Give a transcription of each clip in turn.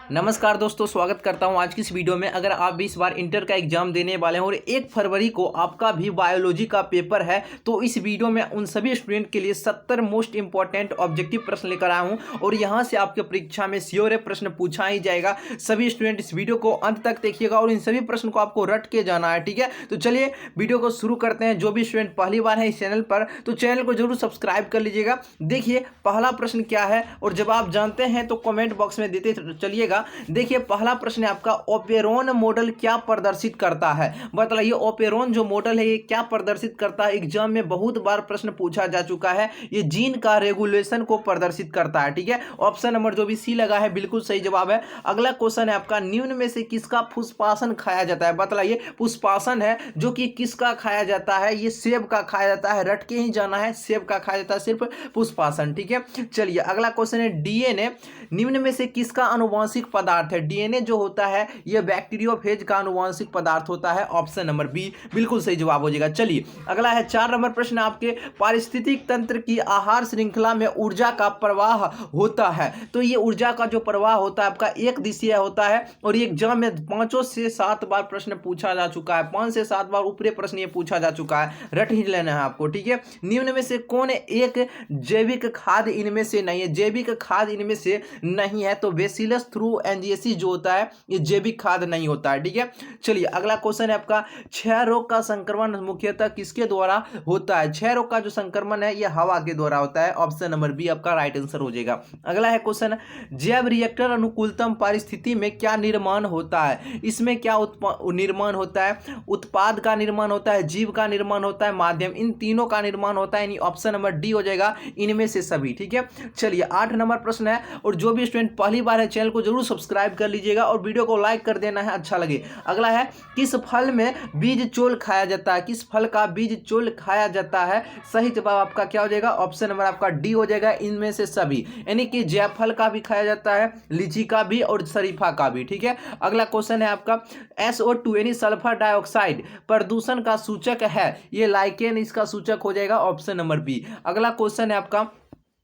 नमस्कार दोस्तों, स्वागत करता हूं आज की इस वीडियो में। अगर आप भी इस बार इंटर का एग्जाम देने वाले हैं और 1 फरवरी को आपका भी बायोलॉजी का पेपर है, तो इस वीडियो में उन सभी स्टूडेंट के लिए 70 मोस्ट इंपॉर्टेंट ऑब्जेक्टिव प्रश्न लेकर आया हूं और यहां से आपके परीक्षा में श्योर है प्रश्न पूछा ही जाएगा। सभी स्टूडेंट इस वीडियो को अंत तक देखिएगा और इन सभी प्रश्न को आपको रट के जाना है, ठीक है। तो चलिए वीडियो को शुरू करते हैं। जो भी स्टूडेंट पहली बार है इस चैनल पर, तो चैनल को जरूर सब्सक्राइब कर लीजिएगा। देखिए पहला प्रश्न क्या है, और जब आप जानते हैं तो कमेंट बॉक्स में देते चलिएगा। देखिए पहला प्रश्न है आपका, ओपेरोन मॉडल क्या प्रदर्शित करता है। बताइए ओपेरोन जो मॉडल है ये क्या प्रदर्शित करता है। एग्जाम में बहुत बार प्रश्न पूछा जा चुका है। ये जीन का रेगुलेशन को प्रदर्शित करता है, ठीक है। ऑप्शन नंबर जो भी सी लगा है बिल्कुल सही जवाब है। अगला क्वेश्चन है आपका, निम्न में से किसका पुष्पासन खाया जाता है। बताइए पुष्पासन है जो कि किसका खाया जाता है। ये सेब का खाया जाता है, रट के ही जाना है, सेब का खाया जाता है सिर्फ पुष्पासन, ठीक है। चलिए अगला क्वेश्चन है, डीएनए निम्न में से किसका आनुवंशिक पदार्थ है। डीएनए जो होता है यह बैक्टीरियोफेज का आनुवंशिक पदार्थ होता है। ऑप्शन नंबर बी बिल्कुल सही जवाब हो जाएगा। चलिए अगला है 4 नंबर प्रश्न आपके, पारिस्थितिक तंत्र की आहार श्रृंखला में ऊर्जा का प्रवाह होता है। तो ये ऊर्जा का जो प्रवाह होता है आपका एक दिशीय होता है और ये एग्जाम में 5 से 7 बार प्रश्न पूछा जा चुका है। 5 से 7 बार ऊपरी प्रश्न ये पूछा जा चुका है, रट ही लेना है आपको, ठीक है। निम्न में से कौन एक जैविक खाद्य इनमें से नहीं है। जैविक खाद्य इनमें से नहीं है, तो बेसिलस थ्रू एंजिएसिस जो होता है ये जैविक खाद्य नहीं होता है, ठीक है। चलिए अगला क्वेश्चन है आपका, क्षय रोग का संक्रमण मुख्यतः किसके द्वारा होता है। क्षय रोग का जो संक्रमण है ये हवा के द्वारा होता है। ऑप्शन नंबर बी आपका राइट आंसर हो जाएगा। अगला है क्वेश्चन, जैव रिएक्टर अनुकूलतम परिस्थिति में क्या निर्माण होता है। इसमें क्या निर्माण होता है। उत्पाद का निर्माण होता है, जीव का निर्माण होता है, माध्यम, इन तीनों का निर्माण होता है। यानी ऑप्शन नंबर डी हो जाएगा, इनमें से सभी, ठीक है। चलिए 8 नंबर प्रश्न है, और जो भी स्टूडेंट पहली बार है चैनल को जरूर सब्सक्राइब कर लीजिएगा और वीडियो को लाइक कर देना है अच्छा लगे। अगला है, किस फल में बीज चोल खाया जाता है। किस फल का बीज चोल खाया जाता है। सही जवाब आपका क्या हो जाएगा, ऑप्शन नंबर आपका डी हो जाएगा, इनमें से सभी। यानी कि जायफल का भी खाया जाता है, लीची का भी और शरीफा का भी, ठीक है। अगला क्वेश्चन है आपका, SO2 यानी सल्फर डाइऑक्साइड प्रदूषण का सूचक है। ये लाइकेन इसका सूचक हो जाएगा, ऑप्शन नंबर बी। अगला क्वेश्चन है आपका,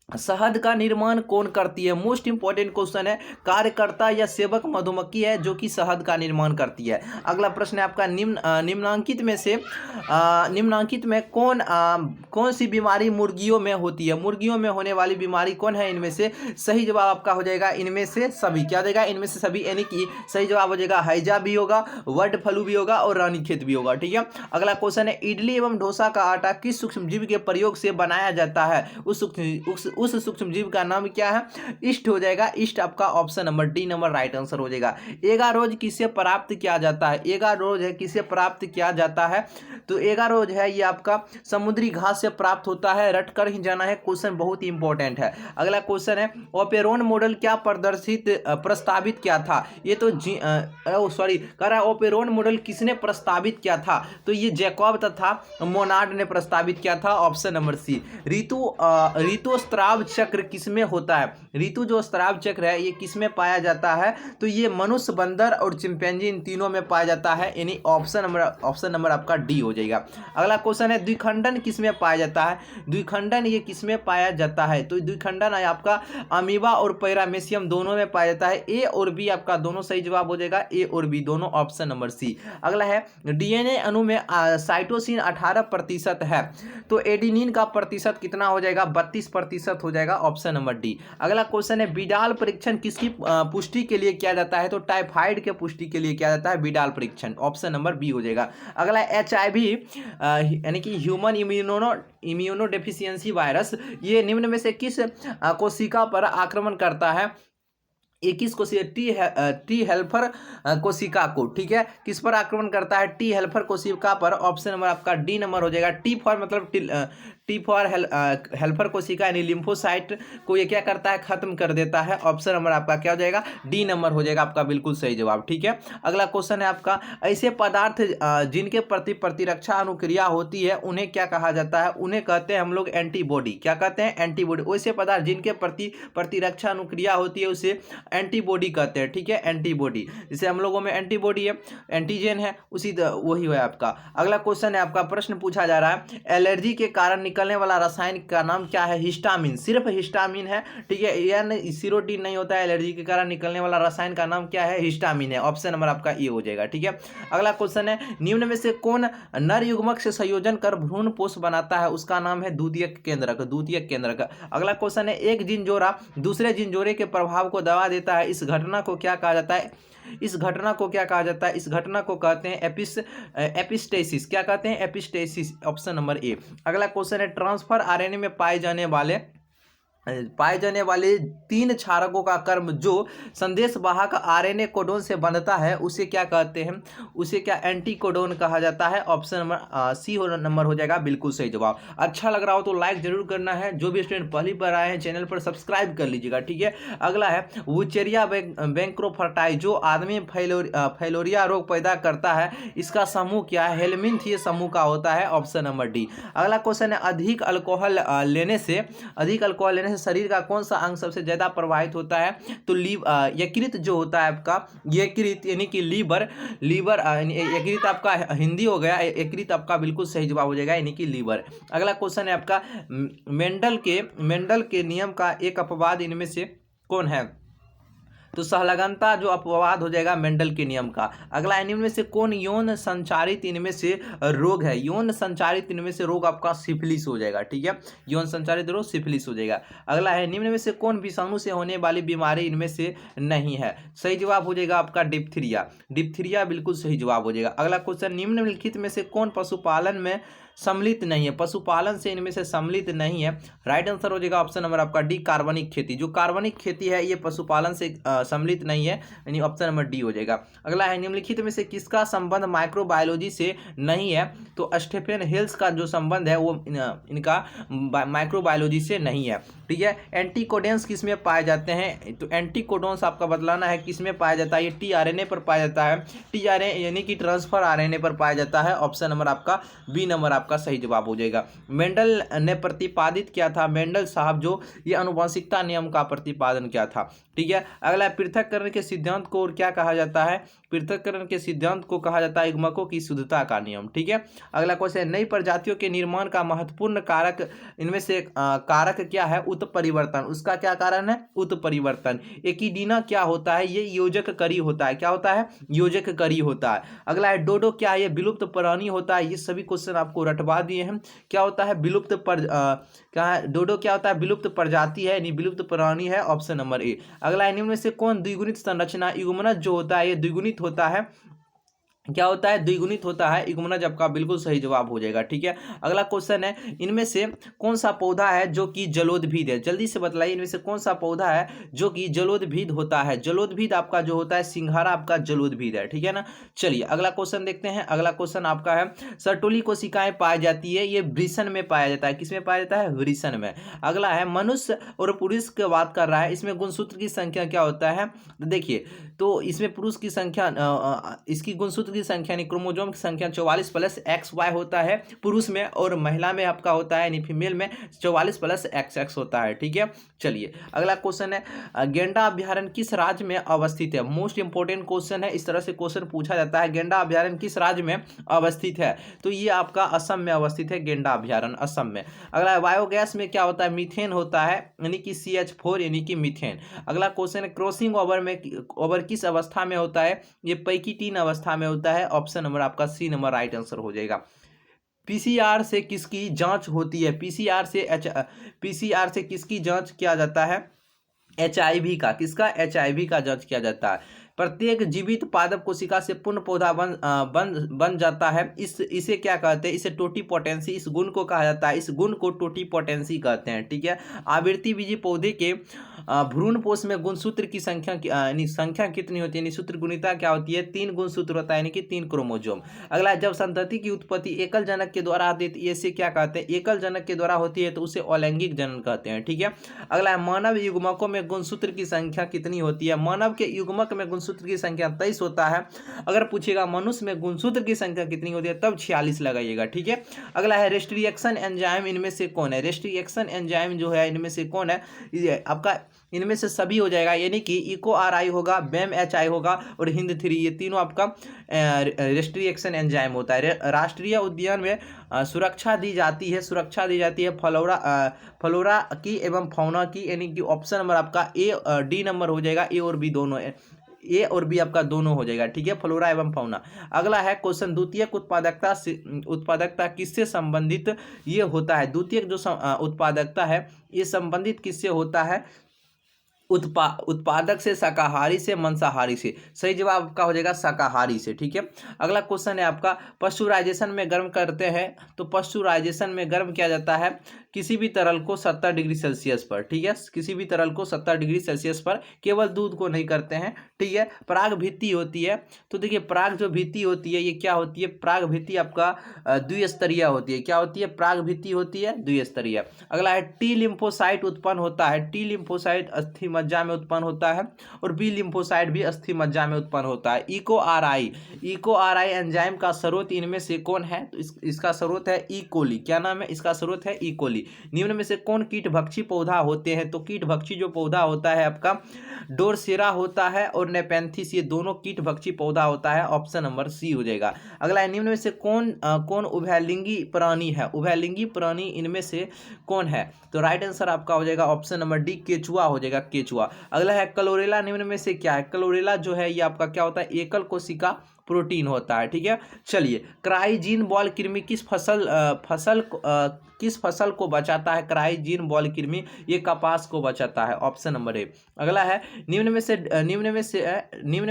शहद का निर्माण कौन करती है। मोस्ट इंपॉर्टेंट क्वेश्चन है, कार्यकर्ता या सेवक मधुमक्खी है जो कि शहद का निर्माण करती है। अगला प्रश्न है आपका, निम्नांकित में से निम्नांकित में कौन सी बीमारी मुर्गियों में होती है। मुर्गियों में होने वाली बीमारी कौन है इनमें से। सही जवाब आपका हो जाएगा इनमें से सभी। क्या देगा, इनमें से सभी, यानी कि सही जवाब हो जाएगा हैजा भी होगा, बर्ड फ्लू भी होगा और रानीखेत भी होगा, ठीक है। अगला क्वेश्चन है, इडली एवं डोसा का आटा किस सूक्ष्मजीव के प्रयोग से बनाया जाता है। उस सूक्ष्मजीव का नाम क्या है। ईस्ट हो जाएगा, ईस्ट आपका option number D number right answer हो जाएगा। एगारोज किसे प्राप्त किया जाता है। एगारोज है किसे प्राप्त किया जाता है, तो एगारोज है ये आपका समुद्री घास से प्राप्त होता है, रट कर ही जाना है, क्वेश्चन बहुत ही इंपॉर्टेंट है। अगला क्वेश्चन है, ओपेरोन मॉडल क्या प्रस्तावित किया था। ये तो सॉरी कह रहा है, ओपेरोन मॉडल किसने प्रस्तावित किया था, तो ये जैकब तथा मोनार्ड ने प्रस्तावित किया था, ऑप्शन नंबर सी। ऋतु स्त्राव चक्र किसमें होता है। ऋतु जो स्त्राव चक्र है ये किसमें पाया जाता है, तो ये मनुष्य, बंदर और चिंपैंजी, इन तीनों में पाया जाता है, यानी ऑप्शन नंबर आपका डी हो जाएगा। अगला क्वेश्चन है, द्विखंडन किसमें पाया जाता है। द्विखंडन ये किसमें पाया जाता है, तो द्विखंडन है आपका अमीबा और पैरामेसियम दोनों में पाया जाता है। ए और बी आपका दोनों सही जवाब हो जाएगा, ए और बी दोनों, ऑप्शन नंबर सी। अगला है, डीएनए अणु में साइटोसिन 18% है, तो एडेनिन का प्रतिशत कितना हो जाएगा, 32% हो जाएगा, ऑप्शन नंबर डी। अगला क्वेश्चन है, विडाल परीक्षण किसकी पुष्टि के लिए किया जाता है, तो टाइफाइड के पुष्टि के लिए किया जाता है विडाल परीक्षण, ऑप्शन नंबर बी हो जाएगा। अगला HIV यानी कि ह्यूमन इम्यूनो डेफिशिएंसी वायरस, ये निम्न में से किस कोशिका पर आक्रमण करता है। 21 कोशिका टी हेल्पर कोशिका को, ठीक है, किस पर आक्रमण करता है, टी हेल्पर कोशिका पर, ऑप्शन नंबर आपका डी नंबर हो जाएगा। टी फॉर मतलब टी फॉर हेल्पर कोशिका यानी लिम्फोसाइट को ये क्या करता है, खत्म कर देता है, ऑप्शन नंबर आपका क्या हो जाएगा, डी नंबर हो जाएगा आपका बिल्कुल सही जवाब, ठीक है। अगला क्वेश्चन है आपका, ऐसे पदार्थ जिनके प्रति प्रतिरक्षा अनुक्रिया होती है उन्हें क्या कहा जाता है। उन्हें कहते हैं हम लोग एंटीबॉडी। क्या कहते हैं, एंटीबॉडी। वैसे पदार्थ जिनके प्रति प्रतिरक्षा अनुक्रिया होती है उसे एंटीबॉडी कहते हैं, ठीक है, एंटीबॉडी। जैसे हम लोगों में एंटीबॉडी है, एंटीजन है, उसी वही है आपका। अगला क्वेश्चन है आपका, प्रश्न पूछा जा रहा है, एलर्जी के कारण निकलने वाला रसायन का नाम क्या है? हिस्टामिन, सिर्फ हिस्टामिन है, ठीक है, यह सीरोटिन नहीं होता है। एलर्जी के कारण निकलने वाला रसायन का नाम क्या है? हिस्टामिन है। ऑप्शन नंबर आपका ए हो जाएगा, ठीक है। अगला क्वेश्चन है, निम्न में से कौन नर युग्मक से संयोजन कर भ्रूण पोष बनाता है? उसका नाम है द्वितीयक केंद्रक, द्वितीयक केंद्रक। अगला क्वेश्चन है, एक जिनजोरा दूसरे जिनजोरे के प्रभाव को दबा देता है, इस घटना को क्या कहा जाता है? इस घटना को क्या कहा जाता है? इस घटना को कहते हैं एपिस्टेसिस। क्या कहते हैं? Epistasis, option number A. अगला क्वेश्चन है, ट्रांसफर आरएनए में पाए जाने वाले 3 क्षारकों का कर्म जो संदेश वाहक आरएनए कोडोन से बंधता है उसे क्या कहते हैं? उसे क्या एंटी कोडोन कहा जाता है? ऑप्शन नंबर सी नंबर हो जाएगा बिल्कुल सही जवाब। अच्छा लग रहा हो तो लाइक जरूर करना है। जो भी स्टूडेंट पहली बार आए हैं चैनल पर सब्सक्राइब कर लीजिएगा, ठीक है। अगला है, वुचेरिया बैंक्रोफर्टाई जो आदमी फैलोरिया रोग पैदा करता है, इसका समूह क्या है? हेलमिंथ ये समूह का होता है, ऑप्शन नंबर डी। अगला क्वेश्चन है, अधिक अल्कोहल लेने से शरीर का कौन सा अंग सबसे ज्यादा प्रभावित होता है? तो यकृत जो होता है आपका, यकृत यानी कि लीवर, यकृत आपका हिंदी हो गया, यकृत आपका बिल्कुल सही जवाब हो जाएगा, यानी कि लीवर। अगला क्वेश्चन है आपका, मेंडल के नियम का एक अपवाद इनमें से कौन है? तो सहलगनता जो अपवाद हो जाएगा मेंडल के नियम का। अगला, निम्न में से कौन यौन संचारित इनमें से रोग है? यौन संचारित इनमें से रोग आपका सिफिलिस हो जाएगा, ठीक है। यौन संचारित रोग सिफिलिस हो जाएगा। अगला है, निम्न में से कौन विषाणु से होने वाली बीमारी इनमें से नहीं है? सही जवाब हो जाएगा आपका डिप्थीरिया, डिप्थीरिया बिल्कुल सही जवाब हो जाएगा। अगला क्वेश्चन, निम्नलिखित में से कौन पशुपालन में सम्मिलित नहीं है? पशुपालन से इनमें से सम्मिलित नहीं है, राइट आंसर हो जाएगा ऑप्शन नंबर आपका डी, कार्बनिक खेती। जो कार्बनिक खेती है ये पशुपालन से सम्मिलित नहीं है, यानी ऑप्शन नंबर डी हो जाएगा। अगला है, निम्नलिखित में से किसका संबंध माइक्रोबायोलॉजी से नहीं है? तो स्टेफन हेल्स का जो संबंध है वो इनका माइक्रोबायोलॉजी से नहीं है, ठीक है। एंटीकोडेंस किस में पाए जाते हैं? तो एंटीकोडोन्स आपका बतलाना है किस में पाया जाता है? ये टीआरएनए पर पाया जाता है, टीआरएनए यानी कि ट्रांसफर आरएनए पर पाया जाता है, ऑप्शन नंबर आपका बी नंबर आपका सही जवाब हो जाएगा। मेंडल ने प्रतिपादित किया था, मेंडल साहब जो ये आनुवंशिकता नियम का प्रतिपादन किया था, ठीक है। अगला, पृथक्करण के सिद्धांत को और क्या कहा जाता है? पृथक्करण के सिद्धांत को कहा जाता है युग्मकों की शुद्धता का नियम, ठीक है। अगला क्वेश्चन, नई प्रजातियों के निर्माण का महत्वपूर्ण कारक इनमें से कारक क्या है? उत्परिवर्तन। उसका क्या कारण है? उत्परिवर्तन। एकिडीना क्या होता है? ये योजक करी होता है। क्या होता है? योजक करी होता है। अगला है, डोडो क्या है? ये विलुप्त प्राणी होता है। ये सभी क्वेश्चन आपको रटवा दिए हैं। क्या होता है? क्या है? डोडो क्या होता है? विलुप्त प्रजाति है, यानी विलुप्त प्राणी है, ऑप्शन नंबर ए। अगला, इनमें में से कौन द्विगुणित संरचना युग्मनज जो होता है ये द्विगुणित होता है? क्या होता है? द्विगुणित होता है, युग्मनज आपका बिल्कुल सही जवाब हो जाएगा, ठीक है। अगला क्वेश्चन है, इनमें से कौन सा पौधा है जो कि जलोदभिद है? जल्दी से बतलाइए, इनमें से कौन सा पौधा है जो कि जलोदभिद होता है? जलोदभिद आपका जो होता है सिंघाड़ा आपका जलोदभिद है, ठीक है ना। चलिए अगला क्वेश्चन देखते हैं। अगला क्वेश्चन आपका है, सर्टोली कोशिकाएं पाई जाती है, ये वृषण में पाया जाता है। किसमें पाया जाता है? वृषण में। अगला है, मनुष्य और पुरुष की बात कर रहा है, इसमें गुणसूत्र की संख्या क्या होता है? देखिए, तो इसमें पुरुष की संख्या इसकी गुणसूत्र की संख्या यानी क्रोमोसोम की संख्या 44 प्लस XY होता है पुरुष में, और महिला में आपका होता है यानी फीमेल में 44 प्लस XX होता है, ठीक है। चलिए अगला क्वेश्चन है, गेंडा अभ्यारण्य किस राज्य में अवस्थित है? मोस्ट इंपोर्टेंट क्वेश्चन है, इस तरह से क्वेश्चन पूछा जाता है, गेंडा अभ्यारण्य किस राज्य में अवस्थित है? तो ये आपका असम में अवस्थित है, गेंडा अभ्यारण्य असम में। अगला, बायोगैस में क्या होता है? मीथेन होता है, यानी कि CH4 यानी कि मीथेन। अगला क्वेश्चन है, क्रॉसिंग ओवर किस अवस्था में होता है? ये पैकी 3 अवस्था में होता है, ऑप्शन नंबर आपका सी नंबर राइट आंसर हो जाएगा। PCR से किसकी जांच होती है? PCR से किसकी जांच किया जाता है? HIV का। किसका? HIV का जांच किया जाता है। प्रत्येक जीवित पादप कोशिका से पूर्ण पौधा बन जाता है, इसे क्या कहते हैं? इसे टोटीपोटेंसी, इस गुण को कहा जाता है, इस गुण को टोटीपोटेंसी कहते हैं, ठीक है। आवृत्तिबीजी पौधे के भ्रूणपोष में गुणसूत्र की संख्या कितनी होती है? यानी सूत्र गुणिता क्या होती है? 3 गुणसूत्र होता है, यानी कि 3 क्रोमोसोम। अगला, जब संतति की उत्पत्ति एकल जनक के द्वारा आती है, इसे क्या कहते हैं? एकल जनक के द्वारा होती है तो उसे अलैंगिक जनन कहते हैं, ठीक है। अगला, मानव युग्मकों में गुणसूत्र की संख्या कितनी होती है? मानव के युग्मक में गुणसूत्र की संख्या 23 होता है। अगर पूछेगा मनुष्य में गुणसूत्र की संख्या कितनी होती है, तब 46 लगाइएगा, ठीक है। अगला है, रेस्ट्रिक्शन एंजाइम इनमें से कौन है? रेस्ट्रिक्शन एंजाइम जो है इनमें से कौन है? आपका इनमें से सभी हो जाएगा, यानी कि इको RI होगा, BAM HI होगा और हिंद 3, ये तीनों आपका रेस्ट्रिक्शन एंजाइम होता है। राष्ट्रीय उद्यान में सुरक्षा दी जाती है फ्लोरा की एवं फौना की, यानी कि ऑप्शन नंबर आपका D नंबर हो जाएगा, ए और बी दोनों, ए और बी आपका दोनों हो जाएगा, ठीक है, फ्लोरा एवं फौना। अगला है क्वेश्चन, द्वितीयक उत्पादकता किससे संबंधित ये होता है? द्वितीयक जो उत्पादकता है ये संबंधित किससे होता है? उत्पादक से, शाकाहारी से, मांसाहारी से। सही जवाब आपका हो जाएगा शाकाहारी से, ठीक है। अगला क्वेश्चन है आपका, पश्चुराइजेशन में गर्म करते हैं तो पश्चुराइजेशन में गर्म किया जाता है किसी भी तरल को 70 डिग्री सेल्सियस पर, ठीक है, किसी भी तरल को 70 डिग्री सेल्सियस पर, केवल दूध को नहीं करते हैं, ठीक है। पराग भित्ति होती है, तो देखिए पराग जो भित्ति होती है ये क्या होती है? पराग भित्ति आपका द्विस्तरीय होती है। क्या होती है? पराग भित्ति होती है द्विस्तरीय। अगला है टी लिम्फोसाइट उत्पन्न होता है, टी लिम्फोसाइट अस्थि मज्जा में उत्पन्न होता है और बी लिम्फोसाइट भी अस्थि मज्जा में उत्पन्न होता है। इको RI एंजाइम का स्रोत इनमें से कौन है? तो इसका स्रोत है ई कोली। क्या नाम है इसका? स्रोत है ई कोली। निम्न में से कौन कीटभक्षी पौधा होते हैं? तो कीटभक्षी जो पौधा होता है आपका डोरसेरा होता है और नेपेंथिस, ये दोनों कीटभक्षी पौधा होता है, ऑप्शन नंबर सी हो जाएगा। अगला है, निम्न में से कौन उभयलिंगी प्राणी है? उभयलिंगी प्राणी इनमें से कौन है? तो राइट आंसर आपका हो जाएगा ऑप्शन नंबर डी, केचुआ हो जाएगा, केचुआ। अगला है, क्लोरेला निम्न में से क्या है? क्लोरेला जो है ये आपका क्या होता है? एकल कोशिका प्रोटीन होता है, ठीक है। चलिए, क्राइजीन बॉल कृमि किस फसल को बचाता है? क्राइजीन बॉल कृमि ये कपास को बचाता है, ऑप्शन नंबर ए। अगला है, निम्न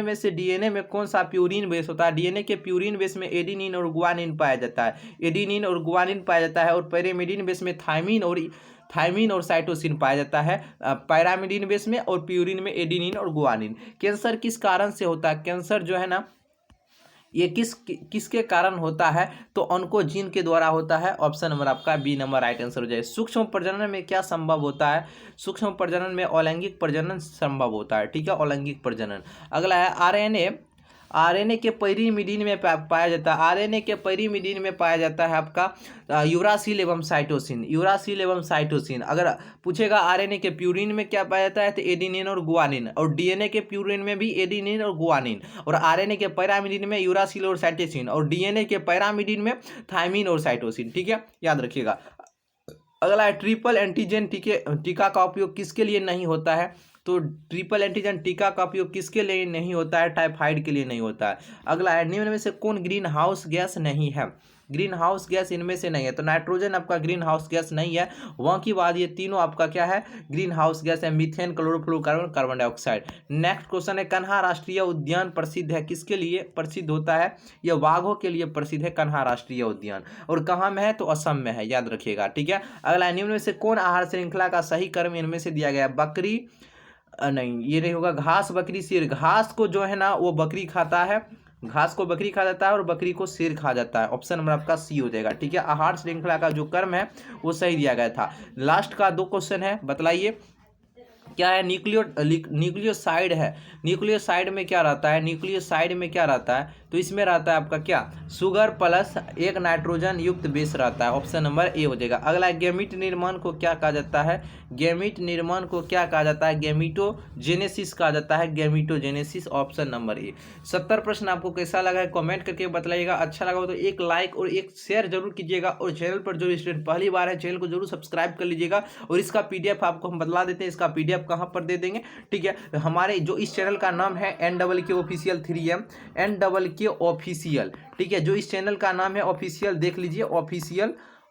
में से डीएनए में कौन सा प्यूरिन बेस होता है? डीएनए के प्यूरिन बेस में एडेनिन और गुआनिन पाया जाता है, एडेनिन और गुआनिन पाया जाता है, और पैरामिडिन बेस में थायमिन और साइटोसिन पाया जाता है, पैरामिडिन बेस में, और प्यूरिन में एडेनिन और गुआनिन। कैंसर किस कारण से होता है? कैंसर जो है ना ये किसके कारण होता है? तो ऑन्कोजीन के द्वारा होता है, ऑप्शन नंबर आपका बी नंबर राइट आंसर हो जाए। सूक्ष्म प्रजनन में क्या संभव होता है? सूक्ष्म प्रजनन में अलैंगिक प्रजनन संभव होता है, ठीक है, अलैंगिक प्रजनन। अगला है, आरएनए के पेरिमिडीन में पाया जाता है, आरएनए के पेरिमिडीन में पाया जाता है आपका यूरासिल एवं साइटोसिन। अगर पूछेगा आरएनए के प्यूरिन में क्या पाया जाता है तो एडेनिन और गुआनिन, और डीएनए के प्यूरिन में भी एडेनिन और गुआनिन, और आरएनए के पैरामिडिन में यूरासिल और साइटोसिन, और डीएनए के पैरामिडिन में थायमिन और साइटोसिन, ठीक है, याद रखिएगा। अगला है, ट्रिपल एंटीजन टीका का उपयोग किसके लिए नहीं होता है? तो ट्रिपल एंटीजन टीका का उपयोग किसके लिए नहीं होता है? टाइफाइड के लिए नहीं होता है। अगला है, निम्न में से कौन ग्रीन हाउस गैस नहीं है? ग्रीन हाउस गैस इनमें से नहीं है, तो नाइट्रोजन आपका ग्रीन हाउस गैस नहीं है। वहाँ की बाद ये तीनों आपका क्या है? ग्रीन हाउस गैस है, methane, chlorofluorocarbon, carbon dioxide. Next question है, कन्हा राष्ट्रीय उद्यान प्रसिद्ध है, किसके लिए प्रसिद्ध होता है? यह बाघों के लिए प्रसिद्ध है, कन्हा राष्ट्रीय उद्यान। और कहाँ में है? तो असम में है, याद रखिएगा, ठीक है। अगला, निम्न में से कौन आहार श्रृंखला का सही क्रम इनमें से दिया गया? बकरी नहीं, ये नहीं होगा। घास, बकरी, शेर। घास को जो है ना वो बकरी खाता है, घास को बकरी खा जाता है और बकरी को शेर खा जाता है, ऑप्शन नंबर आपका सी हो जाएगा, ठीक है। आहार श्रृंखला का जो क्रम है वो सही दिया गया था। लास्ट का 2 क्वेश्चन है, बतलाइए क्या है? न्यूक्लियोसाइड है। न्यूक्लियोसाइड में क्या रहता है? न्यूक्लियोसाइड में क्या रहता है? तो इसमें रहता है आपका क्या? शुगर प्लस एक नाइट्रोजन युक्त बेस रहता है, ऑप्शन नंबर ए हो जाएगा। अगला, गैमीट निर्माण को क्या कहा जाता है? गैमीट निर्माण को क्या कहा जाता है? गैमीटोजेनेसिस कहा जाता है, गैमीटोजेनेसिस, ऑप्शन नंबर ए। 70 प्रश्न आपको कैसा लगा है कमेंट करके बताइएगा। अच्छा लगा हो तो एक लाइक और एक शेयर जरूर कीजिएगा, और चैनल पर जो स्टूडेंट पहली बार है चैनल को जरूर सब्सक्राइब कर लीजिएगा। और इसका पीडीएफ आपको हम बतला देते हैं, इसका पीडीएफ कहाँ पर दे देंगे, ठीक है। हमारे जो इस चैनल का नाम है NKK official 3M, NKK official, ठीक है। जो इस चैनल का नाम है ऑफिशियल, देख लीजिए,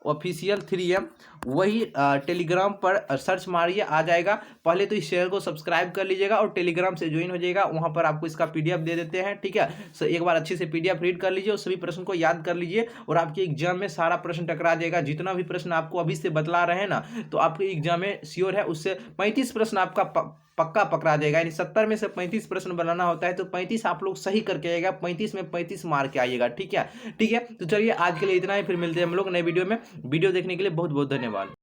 ऑफिशियल 3M, वही टेलीग्राम पर सर्च मारिए आ जाएगा। पहले तो इस चैनल को सब्सक्राइब कर लीजिएगा और टेलीग्राम से ज्वाइन हो जाएगा, वहाँ पर आपको इसका पीडीएफ दे देते हैं, ठीक है। सो एक बार अच्छे से पीडीएफ रीड कर लीजिए और सभी प्रश्न को याद कर लीजिए, और आपके एग्जाम में सारा प्रश्न टकरा जाएगा। जितना भी प्रश्न आपको अभी से बतला रहे हैं ना, तो आपके एग्जाम में श्योर है उससे 35 प्रश्न आपका पक्का पकड़ा जाएगा। यानी 70 में से 35 प्रश्न बनाना होता है, तो 35 आप लोग सही करके आइएगा, 35 में 35 मार के आइएगा, ठीक है। तो चलिए आज के लिए इतना ही, फिर मिलते हैं हम लोग नए वीडियो में। वीडियो देखने के लिए बहुत बहुत धन्यवाद।